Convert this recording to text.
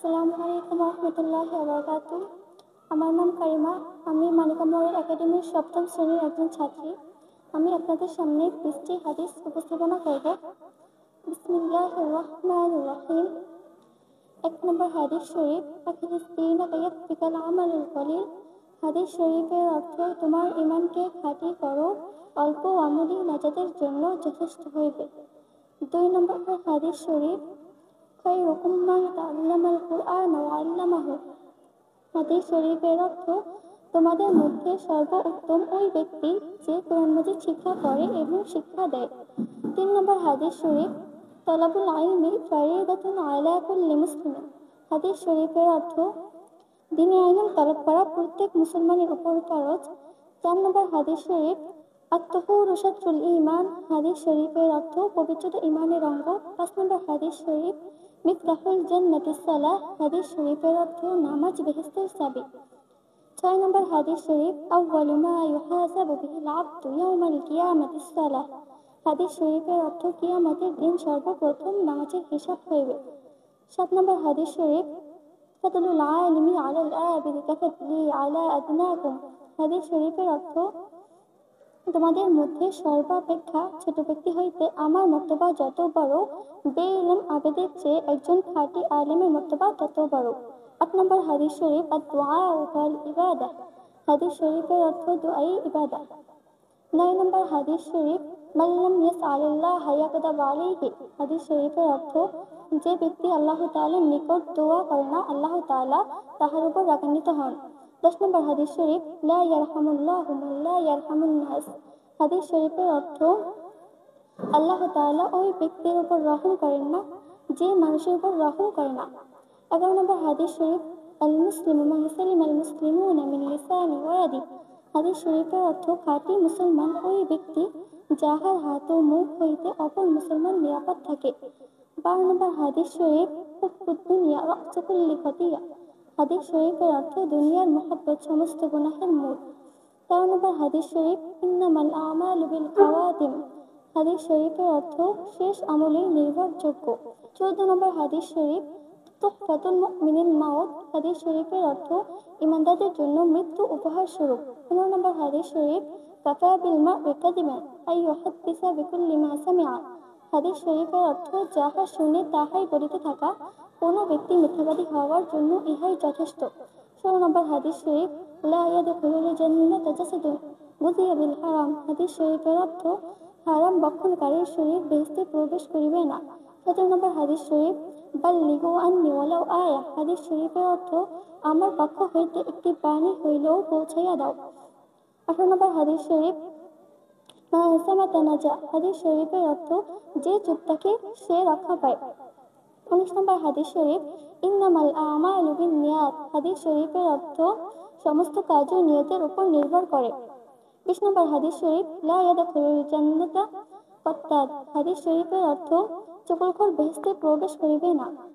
আসসালামু আলাইকুম রহমতুল্লাহি ওয়া বারাকাতুহু। আমার নাম কারিমা। আমি মানিকা মডেল একাডেমির সপ্তম শ্রেণীর একজন ছাত্রী। আমি আপনাদের সামনে 20টি হাদিস উপস্থাপনা করব। বিসমিল্লাহির রহমানির রহিম। 1 নম্বর হাদিস শরীফ, আখিরিস-দীনা কায়াকফিকাল আমালুল কলিল। হাদিস শরীফের অর্থ, তোমার ঈমানকে খাঁটি করো, অল্প আমলই নাজাতের জন্য যথেষ্ট হইবে। 2 নম্বর হাদিস শরীফ, খায়রুকুম মান তাআল্লামাল কুরআন ওয়া আল্লামাহু। হাদিস শরীফের অর্থ, তোমাদের মধ্যে সর্বোত্তম ওই ব্যক্তি যে কোরআন মাজিদ শিক্ষা করে এবং শিক্ষা দেয়। 3 নম্বর হাদিস শরীফ, তালাবুল ইলমি ফারিদাতুন আলা কুল্লি মুসলিমিন। হাদিস শরীফের অর্থ, দ্বীনি ইলম তলব করা প্রত্যেক মুসলমানের উপর ফরজ। 4 নম্বর হাদিস শরীফ, আত-তাহুরু শাতরুল ঈমান। হাদিস শরীফের অর্থ, পবিত্রতা ঈমানের অঙ্গ। 5 নম্বর হাদিস শরীফ, মিফতাহুল জান্নাতিস সালাহ। হাদিস শরীফের অর্থ, নামাজ বেহেশতের চাবি। 6 নম্বর হাদিস শরীফ, আউয়ালু মা ইউহাসাবু বিহিল আবদু ইয়াউমাল কিয়ামাতিস সালাহ। হাদিস শরীফের অর্থ, কিয়ামতের দিন সর্বপ্রথম নামাজের হিসাব হইবে। 7 নম্বর হাদিস শরীফ, ফাদলুল আলিমি আলাল আবিদি কাফাদলি আলা আদনাকুম। হাদিস শরীফের অর্থ, তোমাদের মধ্যে সর্বাপেক্ষা ছোট ব্যক্তি হইতে আমার মর্তবা যত বড়, বে-ইলম আবেদের চেয়ে একজন খাঁটি আলেমের মর্তবা তত বড়। 8 নম্বর হাদিস শরীফ, আদ-দুআউ ওয়াল ইবাদাহ। হাদিস শরীফের অর্থ, দুআই ইবাদত। 9 নম্বর হাদিস শরীফ, মান লাম ইয়াসআলিল্লাহ ইয়াগদাব আলাইহি। হাদিস শরীফের অর্থ, যে ব্যক্তি আল্লাহ তাআলার নিকট দোয়া করে না, আল্লাহ তাআলা তাহার উপর রাগান্বিত হন। 10 নম্বর হাদিস শরীফ, লা ইয়ারহামুল্লাহু মান লা ইয়ারহামুন নাস। হাদিস শরীফের অর্থ, আল্লাহ তাআলা ওই ব্যক্তির উপর রহম করেন না যে মানুষের উপর রহম করে না। 11 নম্বর হাদিস শরীফ, আল মুসলিমু মান সালিমাল মুসলিমুনা মিন লিসানি ওয়া ইয়াদি। হাদিস শরীফের অর্থ, খাঁটি মুসলমান ওই ব্যক্তি যাহার হাত ও মুখ হইতে অপর মুসলমান নিরাপদ থাকে। 12 নম্বর হাদিস শরীফ, হুব্বুদ দুনিয়া রা'সু কুল্লি খাতিয়া। হাদিস শরীফের অর্থ, দুনিয়ার মহব্বত সমস্ত গুনাহের মূল। 13 নম্বর হাদিস শরীফ, ইন্নামাল আমালু বিল খাওয়াতিম। হাদিস শরীফের অর্থ, শেষ আমলই নির্ভরযোগ্য। 14 নম্বর হাদিস শরীফ, তুহফাতুল মুমিনিল মাউত। হাদিস শরীফের অর্থ, ঈমানদারদের জন্য মৃত্যু উপহার স্বরূপ। 15 নম্বর হাদিস শরীফ, কাফা বিল মারই কাযিবান আন ইউহাদ্দিসা বিকুল্লি মা সামিআ। হাদিস শরীফের অর্থ, যাহা শুনে তাহাই বলিতে থাকা, কোন ব্যক্তি মিথ্যাবাদী হওয়ার জন্য ইহাই যথেষ্ট। 16 নম্বর হাদিস শরীফ, লা ইয়াদখুলুল জান্নাতা জাসাদুন গুযিয়া বিল হারাম। হাদিস শরীফের অর্থ, হারাম ভক্ষণকারীর শরীর বেহেশতে প্রবেশ করিবে না। 17 নম্বর হাদিস শরীফ, বাল্লিগু আন্নি ওয়ালাউ আয়া। হাদিস শরীফের অর্থ, আমার পক্ষ হইতে একটি বাণী হইলেও পৌঁছাইয়া দাও। 18 নম্বর হাদিস শরীফ, মা সামাতা নাজা। হাদিস শরীফের অর্থ, যে চুপ থাকে সে রক্ষা পায়। 19 নম্বর হাদিস শরীফ, ইন্নামাল আমালু বিন্নিয়াত। হাদিস শরীফের অর্থ, সমস্ত কাজও নিয়তের উপর নির্ভর করে। 20 নম্বর হাদিস শরীফ, লা ইয়াদখুলুল জান্নাতা কাত্তাত। হাদিস শরীফের অর্থ, চুগলখোর বেহেশতে প্রবেশ করিবে না।